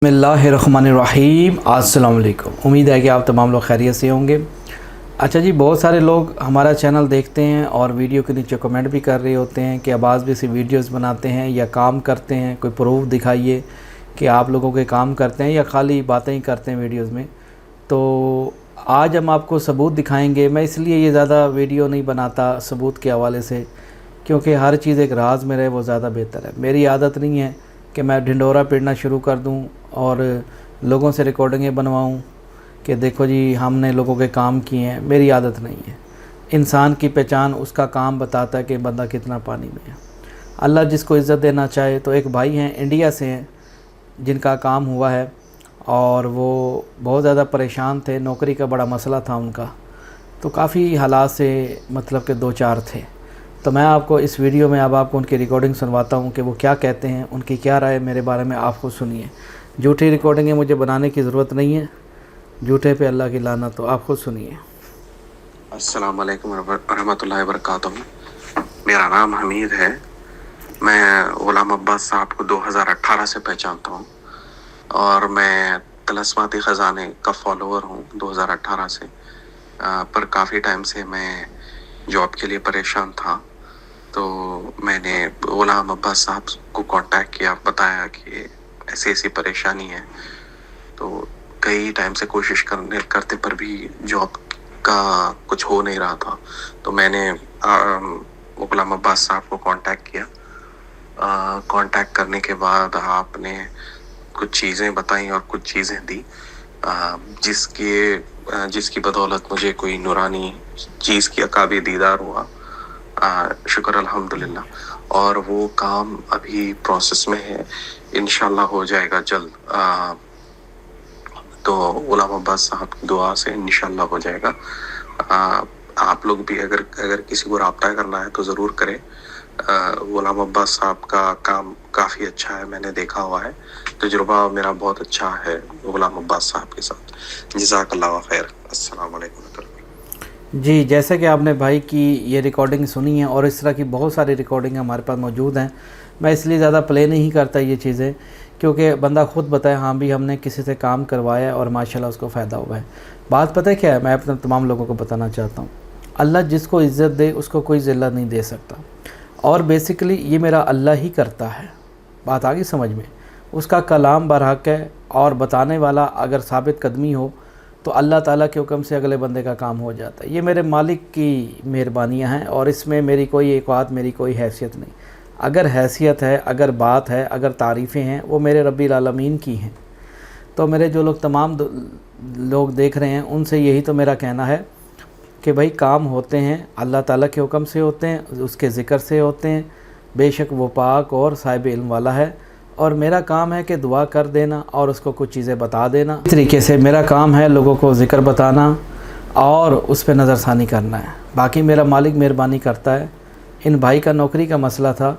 बिस्मिल्लाहिर्रहमानिर्रहीम। अस्सलाम वालेकुम। उम्मीद है कि आप तमाम लोग खैरियत से होंगे। अच्छा जी, बहुत सारे लोग हमारा चैनल देखते हैं और वीडियो के नीचे कमेंट भी कर रहे होते हैं कि अब्बास भी सी वीडियोस बनाते हैं या काम करते हैं, कोई प्रूफ दिखाइए कि आप लोगों के काम करते हैं या खाली बातें ही करते हैं वीडियोस में। तो आज हम आपको सबूत दिखाएंगे। मैं इसलिए ये ज़्यादा वीडियो नहीं बनाता सबूत के हवाले से, क्योंकि हर चीज़ एक राज में रहे वो ज़्यादा बेहतर है। मेरी आदत नहीं है कि मैं ढिंडोरा पीटना शुरू कर दूं और लोगों से रिकॉर्डिंगें बनवाऊं कि देखो जी हमने लोगों के काम किए हैं। मेरी आदत नहीं है। इंसान की पहचान उसका काम बताता है कि बंदा कितना पानी में है। अल्लाह जिसको इज़्ज़त देना चाहे। तो एक भाई हैं, इंडिया से हैं, जिनका काम हुआ है और वो बहुत ज़्यादा परेशान थे। नौकरी का बड़ा मसला था उनका, तो काफ़ी हालात से मतलब कि दो चार थे। तो मैं आपको इस वीडियो में अब आपको उनकी रिकॉर्डिंग सुनवाता हूँ कि वो क्या कहते हैं, उनकी क्या राय मेरे बारे में। आप खुद सुनिए। झूठी रिकॉर्डिंगें मुझे बनाने की ज़रूरत नहीं है, झूठे पे अल्लाह की लानत। तो आप खुद सुनिए। अस्सलाम वालेकुम रहमतुल्लाहि व बरकातहू। मेरा नाम हमीद है। मैं गुलाम अब्बास साहब को 2018 से पहचानता हूँ और मैं तलस्माती ख़जाने का फॉलोअर हूँ 2018 से। पर काफ़ी टाइम से मैं जॉब के लिए परेशान था। तो मैंने गुलाम अब्बास साहब को कांटेक्ट किया, बताया कि ऐसी ऐसी परेशानी है। तो कई टाइम से कोशिश करते पर भी जॉब का कुछ हो नहीं रहा था। तो मैंने गुलाम अब्बास साहब को कांटेक्ट किया। कांटेक्ट करने के बाद आपने कुछ चीज़ें बताई और कुछ चीज़ें दी, जिसकी बदौलत मुझे कोई नूरानी चीज़ की अकाबी दीदार हुआ। शुक्र अल्हम्दुलिल्लाह। और वो काम अभी प्रोसेस में है, इंशाल्लाह हो जाएगा जल्द। तो गुलाम अब्बास साहब की दुआ से इंशाल्लाह हो जाएगा। आप लोग भी अगर किसी को राब्ता करना है तो ज़रूर करें। गुलाम अब्बास साहब का काम काफ़ी अच्छा है, मैंने देखा हुआ है। तजुर्बा मेरा बहुत अच्छा है गुलाम अब्बास साहब के साथ। जज़ाकल्लाह खैर। अस्सलाम वालेकुम। जी, जैसे कि आपने भाई की ये रिकॉर्डिंग सुनी है और इस तरह की बहुत सारी रिकॉर्डिंग हमारे पास मौजूद हैं। मैं इसलिए ज़्यादा प्ले नहीं करता ये चीज़ें, क्योंकि बंदा खुद बताए हाँ भी हमने किसी से काम करवाया और माशाल्लाह उसको फ़ायदा हुआ है। बात पता है क्या है, मैं अपने तमाम लोगों को बताना चाहता हूँ, अल्लाह जिसको इज़्ज़त दे उसको कोई ज़िल्लत नहीं दे सकता। और बेसिकली ये मेरा अल्लाह ही करता है। बात आ गई समझ में। उसका कलाम बरहक है और बताने वाला अगर साबित कदमी हो तो अल्लाह ताला के हुक्म से अगले बंदे का काम हो जाता है। ये मेरे मालिक की मेहरबानियाँ हैं और इसमें मेरी कोई औकात, मेरी कोई हैसियत नहीं। अगर हैसियत है, अगर बात है, अगर तारीफ़ें हैं, वो मेरे रब्बिल आलमीन की हैं। तो मेरे जो लोग तमाम लोग देख रहे हैं उनसे यही तो मेरा कहना है कि भाई काम होते हैं अल्लाह ताला के हुक्म से होते हैं, उसके ज़िक्र से होते हैं। बेशक वो पाक और साहिब इल्म वाला है और मेरा काम है कि दुआ कर देना और उसको कुछ चीज़ें बता देना। इस तरीके से मेरा काम है लोगों को ज़िक्र बताना और उस पर नज़रसानी करना है। बाकी मेरा मालिक मेहरबानी करता है। इन भाई का नौकरी का मसला था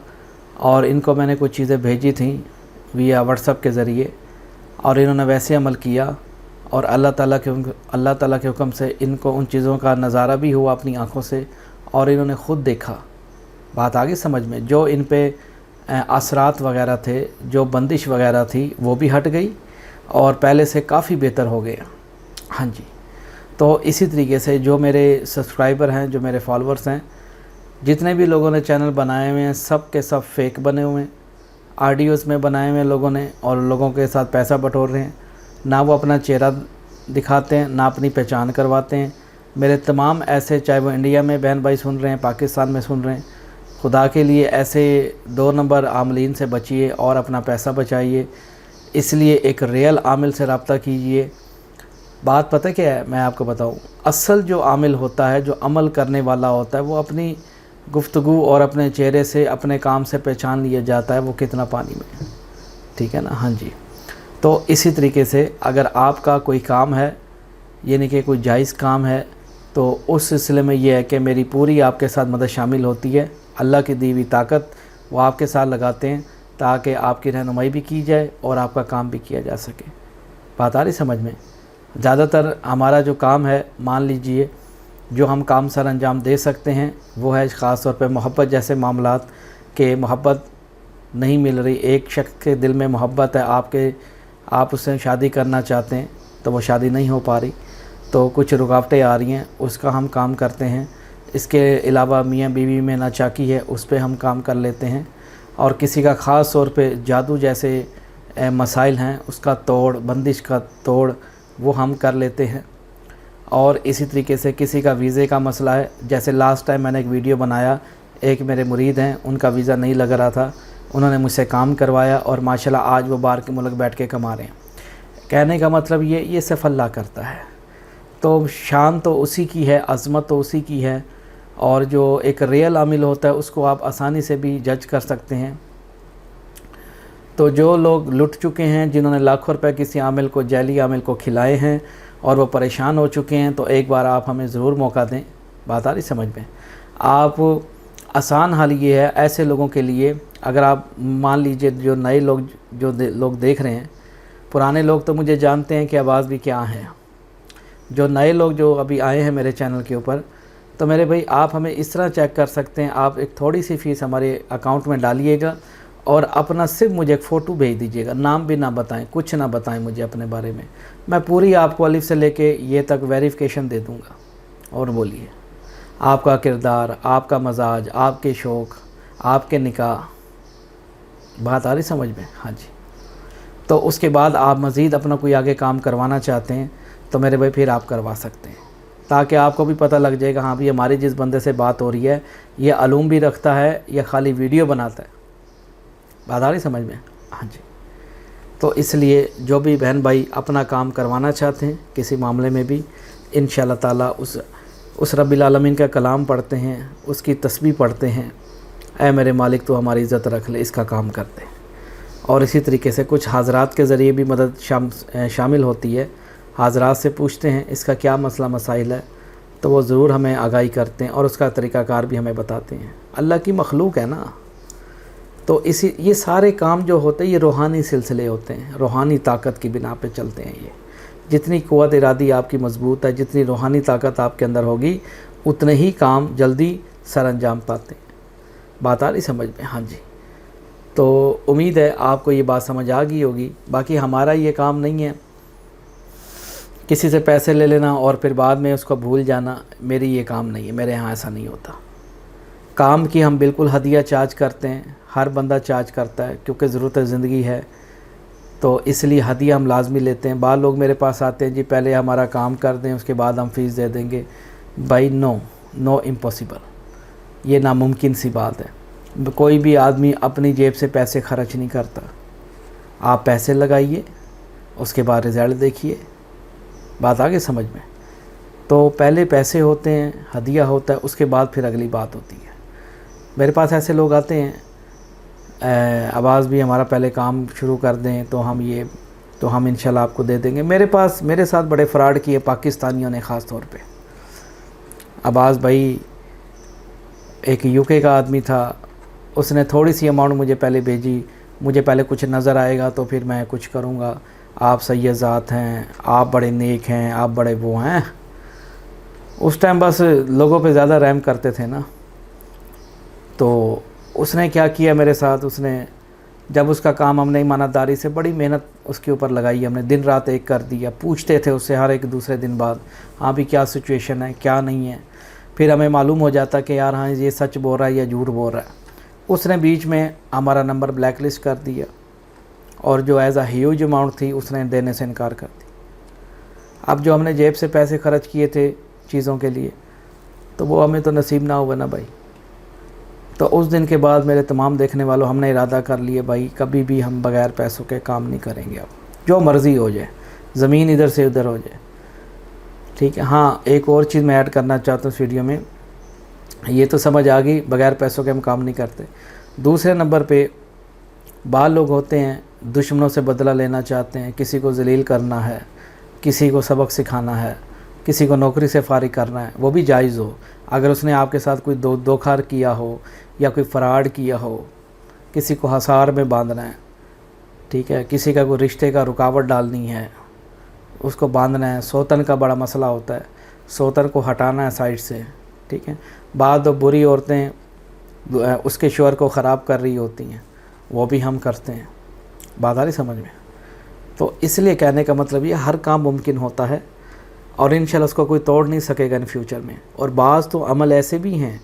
और इनको मैंने कुछ चीज़ें भेजी थी विया व्हाट्सएप के ज़रिए और इन्होंने वैसे अमल किया और अल्लाह ताला के हुक्म से इनको उन चीज़ों का नज़ारा भी हुआ अपनी आँखों से और इन्होंने ख़ुद देखा। बात आगे समझ में। जो इन पे असरात वगैरह थे, जो बंदिश वगैरह थी, वो भी हट गई और पहले से काफ़ी बेहतर हो गया। हाँ जी। तो इसी तरीके से जो मेरे सब्सक्राइबर हैं, जो मेरे फॉलोअर्स हैं, जितने भी लोगों ने चैनल बनाए हुए हैं, सब के सब फेक बने हुए हैं। आडियोज़ में बनाए हुए हैं लोगों ने और लोगों के साथ पैसा बटोर रहे हैं। ना वो अपना चेहरा दिखाते हैं, ना अपनी पहचान करवाते हैं। मेरे तमाम ऐसे, चाहे वो इंडिया में बहन भाई सुन रहे हैं, पाकिस्तान में सुन रहे हैं, खुदा के लिए ऐसे 2 नंबर आमलीन से बचिए और अपना पैसा बचाइए। इसलिए एक रियल आमिल से रब्ता कीजिए। बात पता क्या है, मैं आपको बताऊं, असल जो आमिल होता है, जो अमल करने वाला होता है, वो अपनी गुफ्तगू और अपने चेहरे से, अपने काम से पहचान लिया जाता है वो कितना पानी में है। ठीक है ना। हाँ जी। तो इसी तरीके से अगर आपका कोई काम है, यानी कि कोई जायज़ काम है, तो उस सिलसिले में ये है कि मेरी पूरी आपके साथ मदद शामिल होती है। अल्लाह की दी हुई ताकत वो आपके साथ लगाते हैं ताकि आपकी रहनुमाई भी की जाए और आपका काम भी किया जा सके। बात आ रही समझ में। ज़्यादातर हमारा जो काम है, मान लीजिए जो हम काम सर अंजाम दे सकते हैं वो है ख़ास तौर पे मोहब्बत जैसे मामलात के। मोहब्बत नहीं मिल रही, एक शख्स के दिल में मोहब्बत है, आपके آپ اس سے شادی کرنا چاہتے ہیں تو وہ شادی نہیں ہو پا رہی، تو کچھ رکاوٹیں آ رہی ہیں، اس کا ہم کام کرتے ہیں۔ اس کے علاوہ میاں بیوی میں ناچاکی ہے، اس پہ ہم کام کر لیتے ہیں، اور کسی کا خاص طور پہ جادو جیسے مسائل ہیں اس کا توڑ، بندش کا توڑ وہ ہم کر لیتے ہیں۔ اور اسی طریقے سے کسی کا ویزے کا مسئلہ ہے، جیسے لاسٹ ٹائم میں نے ایک ویڈیو بنایا، ایک میرے مرید ہیں، ان کا ویزا نہیں لگ رہا تھا، انہوں نے مجھ سے کام کروایا اور ماشاءاللہ آج وہ باہر کے ملک بیٹھ کے کما رہے ہیں۔ کہنے کا مطلب یہ صرف اللہ کرتا ہے، تو شان تو اسی کی ہے، عظمت تو اسی کی ہے، اور جو ایک ریئل عامل ہوتا ہے اس کو آپ آسانی سے بھی جج کر سکتے ہیں۔ تو جو لوگ لٹ چکے ہیں، جنہوں نے لاکھوں روپے کسی عامل کو، جعلی عامل کو کھلائے ہیں اور وہ پریشان ہو چکے ہیں، تو ایک بار آپ ہمیں ضرور موقع دیں۔ بات آ رہی سمجھ میں؟ آپ آسان حال یہ ہے ایسے لوگوں کے لیے، اگر آپ مان لیجئے جو نئے لوگ لوگ دیکھ رہے ہیں، پرانے لوگ تو مجھے جانتے ہیں کہ آواز بھی کیا ہے، جو نئے لوگ جو ابھی آئے ہیں میرے چینل کے اوپر، تو میرے بھائی آپ ہمیں اس طرح چیک کر سکتے ہیں، آپ ایک تھوڑی سی فیس ہمارے اکاؤنٹ میں ڈالیے گا اور اپنا صرف مجھے ایک فوٹو بھیج دیجیے گا، نام بھی نہ بتائیں، کچھ نہ بتائیں مجھے اپنے بارے میں پوری آپ کو الف سے لے کے یہ تک ویریفیکیشن دے دوں گا۔ اور بولیے، آپ کا کردار، آپ کا مزاج، آپ کے شوق، آپ کے نکاح، بات آ رہی سمجھ میں؟ ہاں جی۔ تو اس کے بعد آپ مزید اپنا کوئی آگے کام کروانا چاہتے ہیں تو میرے بھائی پھر آپ کروا سکتے ہیں، تاکہ آپ کو بھی پتہ لگ جائے گا ہاں بھی ہماری جس بندے سے بات ہو رہی ہے یہ علوم بھی رکھتا ہے یا خالی ویڈیو بناتا ہے۔ بات آ رہی سمجھ میں؟ ہاں جی۔ تو اس لیے جو بھی بہن بھائی اپنا کام کروانا چاہتے ہیں کسی معاملے میں بھی، انشاءاللہ تعالی اس رب العالمین کا کلام پڑھتے ہیں، اس کی تسبیح پڑھتے ہیں، اے میرے مالک تو ہماری عزت رکھ لے، اس کا کام کرتے ہیں۔ اور اسی طریقے سے کچھ حاضرات کے ذریعے بھی مدد شامل ہوتی ہے، حاضرات سے پوچھتے ہیں اس کا کیا مسئلہ مسائل ہے، تو وہ ضرور ہمیں آگاہی کرتے ہیں اور اس کا طریقہ کار بھی ہمیں بتاتے ہیں۔ اللہ کی مخلوق ہے نا، تو یہ سارے کام جو ہوتے ہیں یہ روحانی سلسلے ہوتے ہیں، روحانی طاقت کی بنا پہ چلتے ہیں۔ یہ جتنی قوت ارادی آپ کی مضبوط ہے، جتنی روحانی طاقت آپ کے اندر ہوگی، اتنے ہی کام جلدی سر انجام پاتے ہیں۔ بات آ رہی سمجھ میں؟ ہاں جی۔ تو امید ہے آپ کو یہ بات سمجھ آ گئی ہوگی۔ باقی ہمارا یہ کام نہیں ہے کسی سے پیسے لے لینا اور پھر بعد میں اس کو بھول جانا، میری یہ کام نہیں ہے، میرے ہاں ایسا نہیں ہوتا۔ کام کی ہم بالکل ہدیہ چارج کرتے ہیں، ہر بندہ چارج کرتا ہے کیونکہ ضرورت زندگی ہے، تو اس لیے ہدیہ ہم لازمی لیتے ہیں۔ بعض لوگ میرے پاس آتے ہیں جی پہلے ہمارا کام کر دیں اس کے بعد ہم فیس دے دیں گے۔ بھائی نو امپاسبل، یہ ناممکن سی بات ہے۔ کوئی بھی آدمی اپنی جیب سے پیسے خرچ نہیں کرتا، آپ پیسے لگائیے اس کے بعد رزلٹ دیکھیے۔ بات آگے سمجھ میں؟ تو پہلے پیسے ہوتے ہیں، ہدیہ ہوتا ہے، اس کے بعد پھر اگلی بات ہوتی ہے۔ میرے پاس ایسے لوگ آتے ہیں آواز بھی ہمارا پہلے کام شروع کر دیں تو ہم انشاءاللہ آپ کو دے دیں گے۔ میرے ساتھ بڑے فراڈ کیے پاکستانیوں نے، خاص طور پہ عباس بھائی ایک UK کا آدمی تھا، اس نے تھوڑی سی اماؤنٹ مجھے پہلے بھیجی، مجھے پہلے کچھ نظر آئے گا تو پھر میں کچھ کروں گا، آپ سید ذات ہیں، آپ بڑے نیک ہیں، آپ بڑے وہ ہیں۔ اس ٹائم بس لوگوں پہ زیادہ رحم کرتے تھے نا، تو اس نے کیا کیا میرے ساتھ، اس نے جب اس کا کام ہم نے ایمانداری سے بڑی محنت اس کے اوپر لگائی، ہم نے دن رات ایک کر دیا، پوچھتے تھے اس سے ہر ایک دوسرے دن بعد ہاں بھی کیا سچویشن ہے کیا نہیں ہے، پھر ہمیں معلوم ہو جاتا کہ یار ہاں یہ سچ بول رہا ہے یا جھوٹ بول رہا ہے۔ اس نے بیچ میں ہمارا نمبر بلیک لسٹ کر دیا اور جو ایز اے ہیوج اماؤنٹ تھی اس نے دینے سے انکار کر دی۔ اب جو ہم نے جیب سے پیسے خرچ کیے تھے چیزوں کے لیے تو وہ ہمیں تو نصیب نہ ہوگا نا بھائی۔ تو اس دن کے بعد میرے تمام دیکھنے والوں ہم نے ارادہ کر لیے بھائی کبھی بھی ہم بغیر پیسوں کے کام نہیں کریں گے، اب جو مرضی ہو جائے، زمین ادھر سے ادھر ہو جائے، ٹھیک ہے۔ ہاں ایک اور چیز میں ایڈ کرنا چاہتا ہوں اس ویڈیو میں، یہ تو سمجھ آ گئی بغیر پیسوں کے ہم کام نہیں کرتے۔ دوسرے نمبر پہ بعض لوگ ہوتے ہیں دشمنوں سے بدلہ لینا چاہتے ہیں، کسی کو ذلیل کرنا ہے، کسی کو سبق سکھانا ہے، کسی کو نوکری سے فارغ کرنا ہے، وہ بھی جائز ہو۔ اگر اس نے آپ کے ساتھ کوئی دھوکہ کیا ہو یا کوئی فراڈ کیا ہو، کسی کو حصار میں باندھنا ہے، ٹھیک ہے، کسی کا کوئی رشتے کا رکاوٹ ڈالنی ہے، اس کو باندھنا ہے۔ سوتن کا بڑا مسئلہ ہوتا ہے، سوتن کو ہٹانا ہے سائڈ سے، ٹھیک ہے۔ بعض بری عورتیں اس کے شوہر کو خراب کر رہی ہوتی ہیں، وہ بھی ہم کرتے ہیں۔ بات آ رہی سمجھ میں؟ تو اس لیے کہنے کا مطلب یہ ہر کام ممکن ہوتا ہے اور انشاءاللہ اس کو کوئی توڑ نہیں سکے گا ان فیوچر میں. اور بعض تو عمل ایسے بھی ہیں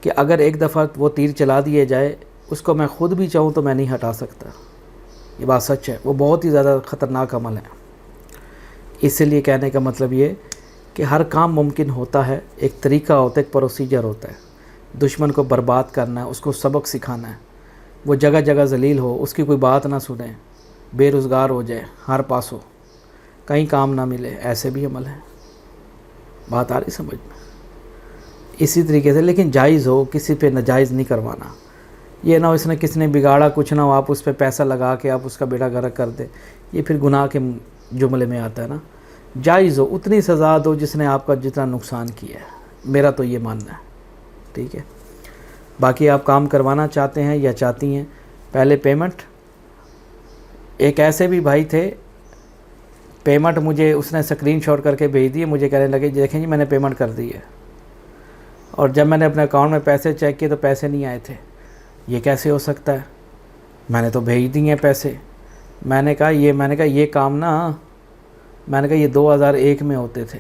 کہ اگر ایک دفعہ وہ تیر چلا دیے جائے اس کو میں خود بھی چاہوں تو میں نہیں ہٹا سکتا. یہ بات سچ ہے. وہ بہت ہی زیادہ خطرناک عمل ہے. اس لیے کہنے کا مطلب یہ کہ ہر کام ممکن ہوتا ہے. ایک طریقہ ہوتا ہے, ایک پروسیجر ہوتا ہے. دشمن کو برباد کرنا ہے, اس کو سبق سکھانا ہے. وہ جگہ جگہ ذلیل ہو, اس کی کوئی بات نہ سنیں, بے روزگار ہو جائے, ہر پاس ہو, کہیں کام نہ ملے, ایسے بھی عمل ہے. بات آ رہی سمجھ میں؟ اسی طریقے سے لیکن جائز ہو, کسی پہ ناجائز نہیں کروانا. یہ نہ ہو اس نے کس نے بگاڑا کچھ نہ ہو, آپ اس پہ پیسہ لگا کے آپ اس کا بیڑا غرق کر دیں. یہ پھر گناہ کے جملے میں آتا ہے نا. جائز ہو, اتنی سزا دو جس نے آپ کا جتنا نقصان کیا ہے. میرا تو یہ ماننا ہے. ٹھیک ہے. باقی آپ کام کروانا چاہتے ہیں یا چاہتی ہیں, پہلے پیمنٹ. ایک ایسے بھی بھائی تھے, پیمنٹ مجھے اس نے اسکرین شاٹ کر کے بھیج دیے, مجھے کہنے لگے دیکھیں جی میں نے پیمنٹ کر دی ہے, اور جب میں نے اپنے اکاؤنٹ میں پیسے چیک کیے تو پیسے نہیں آئے تھے. یہ کیسے ہو سکتا ہے؟ میں نے تو بھیج دیے ہیں پیسے. میں نے کہا یہ کام نا, میں نے کہا یہ 2001 میں ہوتے تھے.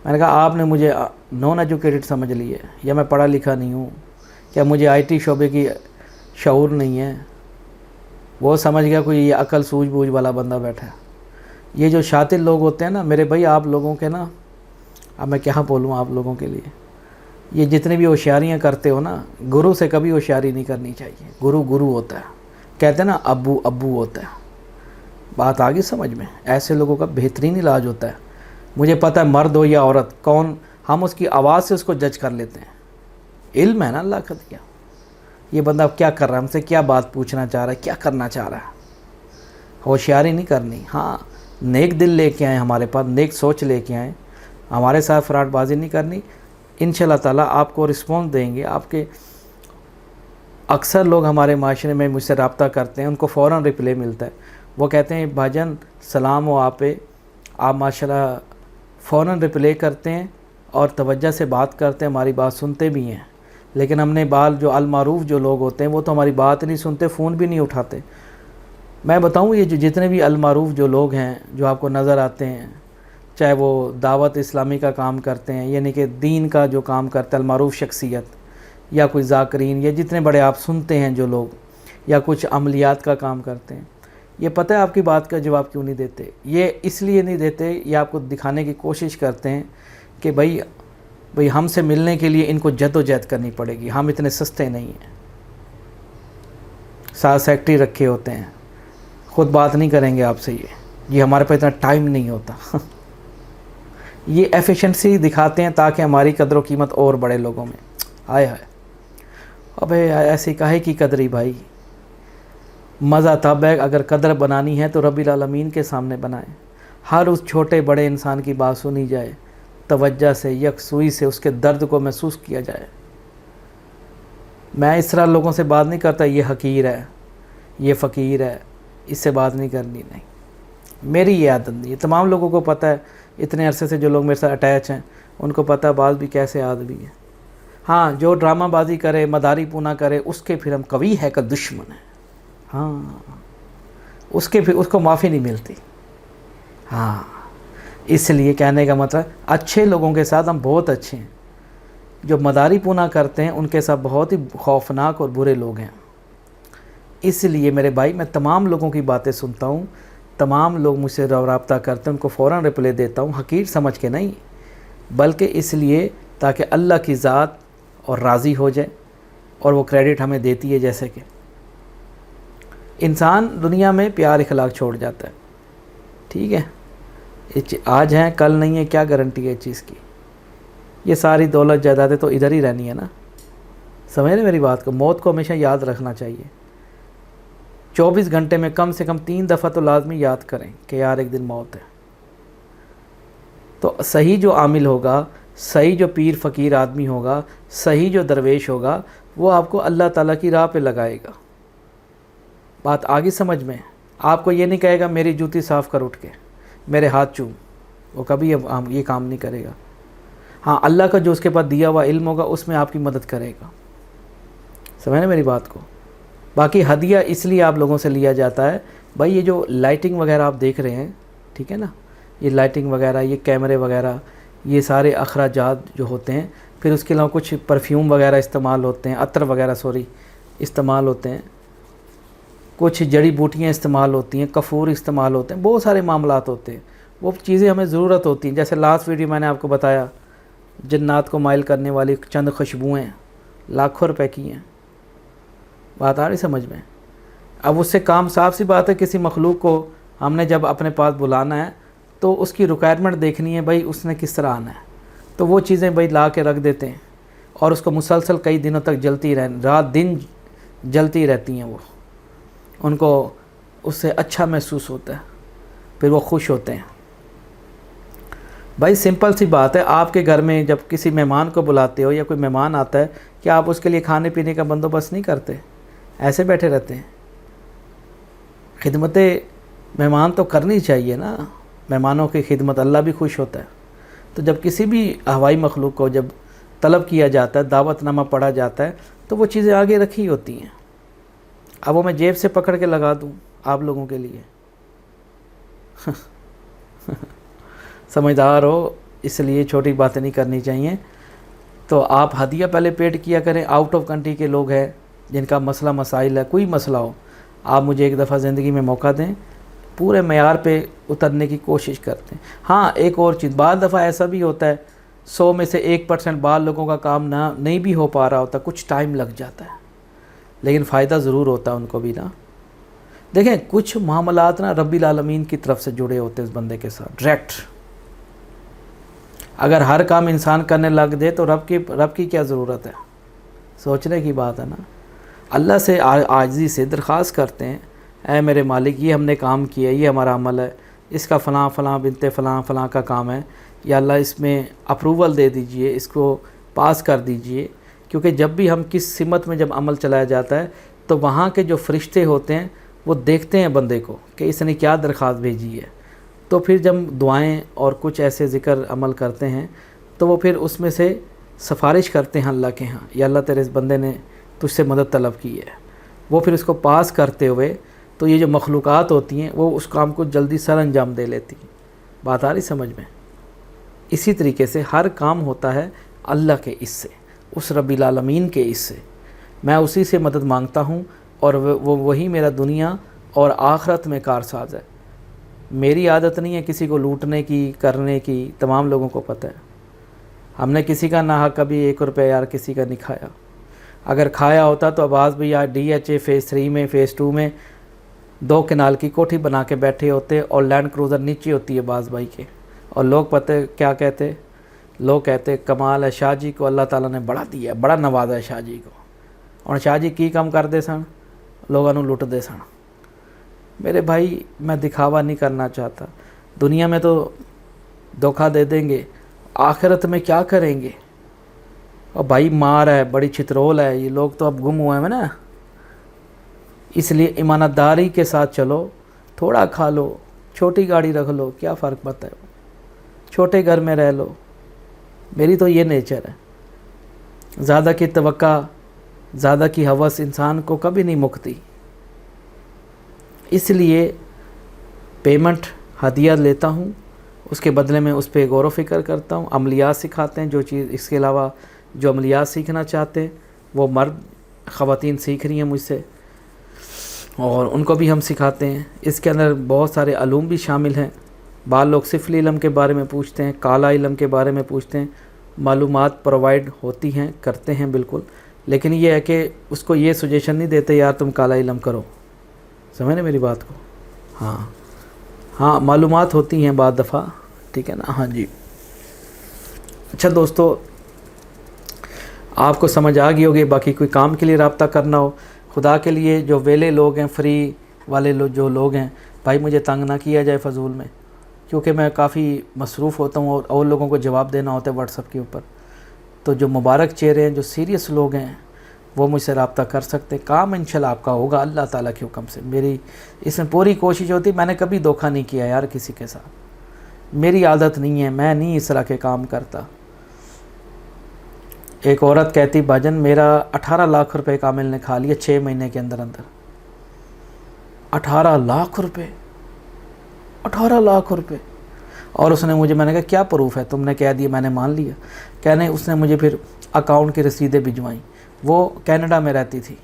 میں نے کہا آپ نے مجھے نان ایجوکیٹڈ سمجھ لی ہے, یا میں پڑھا لکھا نہیں ہوں, کیا مجھے IT شعبے کی شعور نہیں ہے؟ وہ سمجھ گیا کوئی یہ عقل سوجھ بوجھ والا بندہ بیٹھا ہے. یہ جو شاطر لوگ ہوتے ہیں نا میرے بھائی, آپ لوگوں کے نا, اب میں کیا بولوں آپ لوگوں کے لیے, یہ جتنی بھی ہوشیاریاں کرتے ہو نا, گرو سے کبھی ہوشیاری نہیں کرنی چاہیے. گرو ہوتا ہے, کہتے ہیں نا ابو ہوتا ہے. بات آگے سمجھ میں؟ ایسے لوگوں کا بہترین علاج ہوتا ہے. مجھے پتہ ہے مرد ہو یا عورت, کون, ہم اس کی آواز سے اس کو جج کر لیتے ہیں. علم ہے نا اللہ کا دیا. یہ بندہ کیا کر رہا ہے, ہم سے کیا بات پوچھنا چاہ رہا ہے, کیا کرنا چاہ رہا ہے. ہوشیاری نہیں کرنی. ہاں نیک دل لے کے آئیں ہمارے پاس, نیک سوچ لے کے آئیں, ہمارے ساتھ فراڈ بازی نہیں کرنی. انشاءاللہ تعالیٰ آپ کو رسپانس دیں گے. آپ کے اکثر لوگ ہمارے معاشرے میں مجھ سے رابطہ کرتے ہیں, ان کو فوراً رپلائی ملتا ہے. وہ کہتے ہیں بھائی جان سلام ہو آپ پہ, آپ ماشاءاللہ فوراً رپلائی کرتے ہیں اور توجہ سے بات کرتے ہیں, ہماری بات سنتے بھی ہیں. لیکن ہم نے جو المعروف جو لوگ ہوتے ہیں وہ تو ہماری بات نہیں سنتے, فون بھی نہیں اٹھاتے. میں بتاؤں یہ جتنے بھی المعروف جو لوگ ہیں جو آپ کو نظر آتے ہیں, چاہے وہ دعوت اسلامی کا کام کرتے ہیں, یعنی کہ دین کا جو کام کرتے ہیں, المعروف شخصیت, یا کوئی ذاکرین, یا جتنے بڑے آپ سنتے ہیں جو لوگ, یا کچھ عملیات کا کام کرتے ہیں, یہ پتہ ہے آپ کی بات کا جواب کیوں نہیں دیتے؟ یہ اس لیے نہیں دیتے, یہ آپ کو دکھانے کی کوشش کرتے ہیں کہ بھئی ہم سے ملنے کے لیے ان کو جد و جہد کرنی پڑے گی, ہم اتنے سستے نہیں ہیں. 7 سیکٹری رکھے ہوتے ہیں, خود بات نہیں کریں گے آپ سے. یہ ہمارے پاس اتنا ٹائم نہیں ہوتا. یہ ایفیشنسی دکھاتے ہیں تاکہ ہماری قدر و قیمت اور بڑے لوگوں میں. ہائے ابے ایسی کاہے کی قدری بھائی. مزہ تب ہے اگر قدر بنانی ہے تو رب العالمین کے سامنے بنائیں. ہر اس چھوٹے بڑے انسان کی بات سنی جائے, توجہ سے, یکسوئی سے اس کے درد کو محسوس کیا جائے. میں اس طرح لوگوں سے بات نہیں کرتا یہ حقیر ہے, یہ فقیر ہے, اس سے بات نہیں کرنی. نہیں, میری یہ عادت نہیں ہے. تمام لوگوں کو پتہ ہے, اتنے عرصے سے جو لوگ میرے ساتھ اٹیچ ہیں ان کو پتہ ہے بعض بھی کیسے آدمی ہے. ہاں جو ڈرامہ بازی کرے, مداری پونا کرے, اس کے پھر ہم قوی ہے کا دشمن ہیں. ہاں اس کو معافی نہیں ملتی. ہاں اس لیے کہنے کا مطلب اچھے لوگوں کے ساتھ ہم بہت اچھے ہیں, جو مداری پونا کرتے ہیں ان کے ساتھ بہت ہی خوفناک اور برے لوگ ہیں. اس لیے میرے بھائی میں تمام لوگوں کی باتیں سنتا ہوں, تمام لوگ مجھ سے رابطہ کرتے ہیں, ان کو فوراً رپلائی دیتا ہوں, حقیر سمجھ کے نہیں, بلکہ اس لیے تاکہ اللہ کی ذات اور راضی ہو جائے, اور وہ کریڈٹ ہمیں دیتی ہے. جیسے کہ انسان دنیا میں پیار اخلاق چھوڑ جاتا ہے, ٹھیک ہے, آج ہیں کل نہیں ہے, کیا گارنٹی ہے اس چیز کی. یہ ساری دولت جائیدادیں تو ادھر ہی رہنی ہے نا. سمجھ رہے میری بات کو؟ موت کو ہمیشہ یاد رکھنا چاہیے. 24 گھنٹے میں کم سے کم 3 دفعہ تو لازمی یاد کریں کہ یار ایک دن موت ہے. تو صحیح جو عامل ہوگا, صحیح جو پیر فقیر آدمی ہوگا, صحیح جو درویش ہوگا, وہ آپ کو اللہ تعالیٰ کی راہ پہ لگائے گا. بات آگے سمجھ میں؟ آپ کو یہ نہیں کہے گا میری جوتی صاف کر اٹھ کے, میرے ہاتھ چوم, وہ کبھی یہ کام نہیں کرے گا. ہاں اللہ کا جو اس کے پاس دیا ہوا علم ہوگا اس میں آپ کی مدد کرے گا. سمجھیں میری بات کو؟ باقی ہدیہ اس لیے آپ لوگوں سے لیا جاتا ہے भाई ये जो लाइटिंग वगैरह आप देख रहे हैं, ठीक है ना, ये लाइटिंग वगैरह, ये कैमरे वगैरह, ये सारे अखराजात जो होते हैं, फिर उसके अलावा कुछ परफ्यूम वगैरह इस्तेमाल होते हैं, अतर वगैरह इस्तेमाल होते हैं, कुछ जड़ी बूटियाँ इस्तेमाल होती हैं, कफूर इस्तेमाल होते हैं, बहुत सारे मामलात होते हैं। वो चीज़ें हमें ज़रूरत होती हैं। जैसे लास्ट वीडियो मैंने आपको बताया, जन्नात को माइल करने वाली चंद खुशबुएँ लाखों रुपए की हैं। बात आ रही समझ में? अब उससे काम, साफ सी बात है, किसी मखलूक को हमने जब अपने पास बुलाना है तो उसकी रिक्वायरमेंट देखनी है, भाई उसने किस तरह आना है। तो वो चीज़ें भाई ला के रख देते हैं और उसको मुसलसल कई दिनों तक जलती रात दिन जलती रहती हैं। वो उनको उससे अच्छा महसूस होता है, फिर वो खुश होते हैं। भाई सिंपल सी बात है, आपके घर में जब किसी मेहमान को बुलाते हो या कोई मेहमान आता है, क्या आप उसके लिए खाने पीने का बंदोबस्त नहीं करते? ऐसे बैठे रहते हैं? खिदमत मेहमान तो करनी चाहिए ना। मेहमानों की खिदमत, अल्लाह भी खुश होता है। तो जब किसी भी हवाई मखलूक को जब तलब किया जाता है, दावतनामा पढ़ा जाता है, तो वो चीज़ें आगे रखी होती हैं। अब वो मैं जेब से पकड़ के लगा दूँ आप लोगों के लिए? समझदार हो, इसलिए छोटी बातें नहीं करनी चाहिए। तो आप हदिया पहले पेड किया करें। आउट ऑफ कंट्री के लोग हैं जिनका मसला मसाइल है, कोई मसला हो, आप मुझे एक दफ़ा ज़िंदगी में मौका दें, पूरे मयार पे उतरने की कोशिश करते हैं। हाँ, एक और चीज़, बाद दफ़ा ऐसा भी होता है 100 में से 1% बाद लोगों का काम नहीं भी हो पा रहा होता, कुछ टाइम लग जाता है, लेकिन फ़ायदा ज़रूर होता है उनको भी ना। देखें, कुछ मामलात ना रब्बिल आलमीन की तरफ से जुड़े होते हैं इस बंदे के साथ डायरेक्ट। अगर हर काम इंसान करने लग दे तो रब की क्या ज़रूरत है? सोचने की बात है ना। अल्लाह से आजिज़ी से दरख्वास्त करते हैं, ऐ मेरे मालिक, ये हमने काम किया, ये हमारा अमल है, इसका फ़लाँ फ़लाँ बिनते फ़लाँ फ़लाँ का काम है, या अल्लाह इसमें अप्रूवल दे दीजिए, इसको पास कर दीजिए। क्योंकि जब भी हम किस सिमत में जब अमल चलाया जाता है तो वहाँ के जो फ़रिश्ते होते हैं वो देखते हैं बंदे को कि इसने क्या दरख्वास्त भेजी है। तो फिर जब दुआएं और कुछ ऐसे ज़िक्र अमल करते हैं तो वो फिर उसमें से सिफारिश करते हैं अल्लाह के यहाँ, या अल्लाह तेरे इस बंदे ने तुझसे मदद तलब की है। वो फिर उसको पास करते हुए तो ये जो मखलूक़ात होती हैं वो उस काम को जल्दी सर अंजाम दे लेती हैं। बात आ रही समझ में? इसी तरीके से हर काम होता है अल्लाह के इससे, उस रब्बिल आलमीन के इससे। मैं उसी से मदद मांगता हूँ और वो वही मेरा दुनिया और आखिरत में कारसाज है। मेरी आदत नहीं है किसी को लूटने की, करने की, तमाम लोगों को पता है। हमने किसी का ना कभी 1 रुपया यार किसी का नहीं खाया। अगर खाया होता तो अब्बास भैया DHA फ़ेज़ 3 में, फ़ेज़ 2 में 2 कनाल की कोठी बना के बैठे होते और लैंड क्रूज़र नीचे होती है अब्बास भाई के, और लोग पता क्या कहते? लोग कहते कमाल है, शाह जी को अल्लाह ताला ने बड़ा दिया, बड़ा नवाजा है शाह जी को। और शाह जी की कम कर दे सन, लोगों को लुट दे सन। मेरे भाई, मैं दिखावा नहीं करना चाहता। दुनिया में तो धोखा दे देंगे, आखिरत में क्या करेंगे? और भाई मार है, बड़ी चित्रोल है, ये लोग तो अब गुम हुए हैं ना। इसलिए ईमानदारी के साथ चलो, थोड़ा खा लो, छोटी गाड़ी रख लो, क्या फ़र्क पड़ता है, छोटे घर में रह लो। मेरी तो ये नेचर है। ज़्यादा की तवक्का, ज़्यादा की हवस इंसान को कभी नहीं मुकती। इसलिए पेमेंट हदिया लेता हूँ, उसके बदले में उस पर गौर व फिक्र करता हूँ। अमलियात सिखाते हैं जो चीज़, इसके अलावा जो अमलियात सीखना चाहते हैं वो मर्द ख़वातीन सीख रही हैं मुझसे, और उनको भी हम सिखाते हैं। इसके अंदर बहुत सारे अलूम भी शामिल हैं। बाल लोग सिफली इल्म के बारे में पूछते हैं, काला इल्म के बारे में पूछते हैं। मालूमात प्रोवाइड होती हैं, करते हैं बिल्कुल, लेकिन ये है कि उसको ये सजेशन नहीं देते यार तुम काला इल्म करो। समझ रहे मेरी बात को? हाँ, मालूमात होती हैं बाद दफ़ा, ठीक है ना। हाँ जी। अच्छा दोस्तों, आपको समझ आ गई होगी। बाकी कोई काम के लिए रब्ता करना हो, खुदा के लिए जो वेले लोग हैं, फ्री वाले जो लोग हैं, भाई मुझे तंग ना किया जाए फजूल में, क्योंकि मैं काफ़ी मसरूफ़ होता हूँ और लोगों को जवाब देना होता है व्हाट्सएप के ऊपर। तो जो मुबारक चेहरे हैं, जो सीरियस लोग हैं, वो मुझसे रब्ता कर सकते हैं। काम इंशाल्लाह आपका होगा अल्लाह ताला के हुक्म से। मेरी इसमें पूरी कोशिश होती। मैंने कभी धोखा नहीं किया यार किसी के साथ, मेरी आदत नहीं है, मैं नहीं इस तरह के काम करता। एक औरत कहती, भाजन मेरा 18 लाख रुपए कामिल ने खा लिया 6 महीने के अंदर अंदर। 18 लाख रुपए, 18 लाख रुपए। और उसने मुझे, मैंने कहा क्या प्रूफ है, तुमने कह दिया मैंने मान लिया। कहने उसने मुझे फिर अकाउंट की रसीदें भिजवाई। वो कनाडा में रहती थी,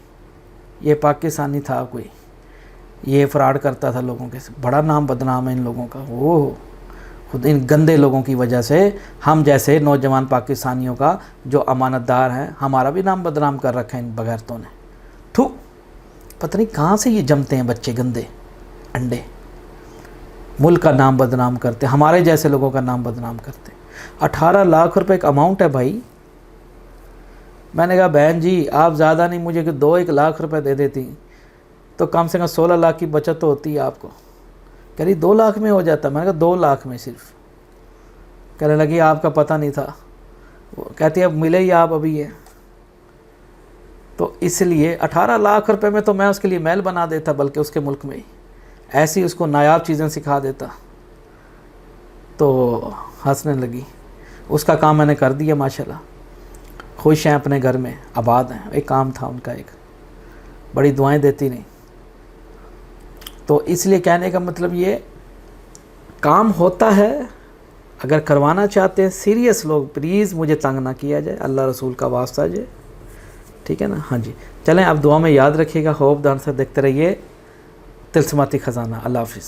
ये पाकिस्तानी था कोई, ये फ्रॉड करता था लोगों के, बड़ा नाम बदनाम है इन लोगों का। वो खुद इन गंदे लोगों की वजह से हम जैसे नौजवान पाकिस्तानियों का जो अमानतदार हैं, हमारा भी नाम बदनाम कर रखा है इन बगैरतों ने। थू, पता नहीं कहाँ से ये जमते हैं बच्चे गंदे अंडे, मुल्क का नाम बदनाम करते, हमारे जैसे लोगों का नाम बदनाम करते। 18 लाख रुपए एक अमाउंट है भाई। मैंने कहा बहन जी आप ज़्यादा नहीं, मुझे 2-1 लाख रुपए दे देती तो कम से कम 16 लाख की बचत तो होती है आपको। कह रही 2 लाख में हो जाता। मैंने कहा 2 लाख में सिर्फ। कहने लगी आपका पता नहीं था। वो कहती अब मिले ही आप अभी है। तो इसलिए 18 लाख रुपए में तो मैं उसके लिए महल बना देता, बल्कि उसके मुल्क में ही ऐसी उसको नायाब चीज़ें सिखा देता। तो हंसने लगी। उसका काम मैंने कर दिया माशाल्लाह, खुश हैं अपने घर में, आबाद हैं। एक काम था उनका, एक बड़ी दुआएं देती नहीं। तो इसलिए कहने का मतलब ये काम होता है। अगर करवाना चाहते हैं सीरियस लोग, प्लीज़ मुझे तंग ना किया जाए, अल्लाह रसूल का वास्ता जाए, ठीक है ना। हाँ जी, चलें आप दुआ में याद रखिएगा। होप दान से देखते रहिए तिलस्माती ख़जाना। अल्लाह हाफ़िज़।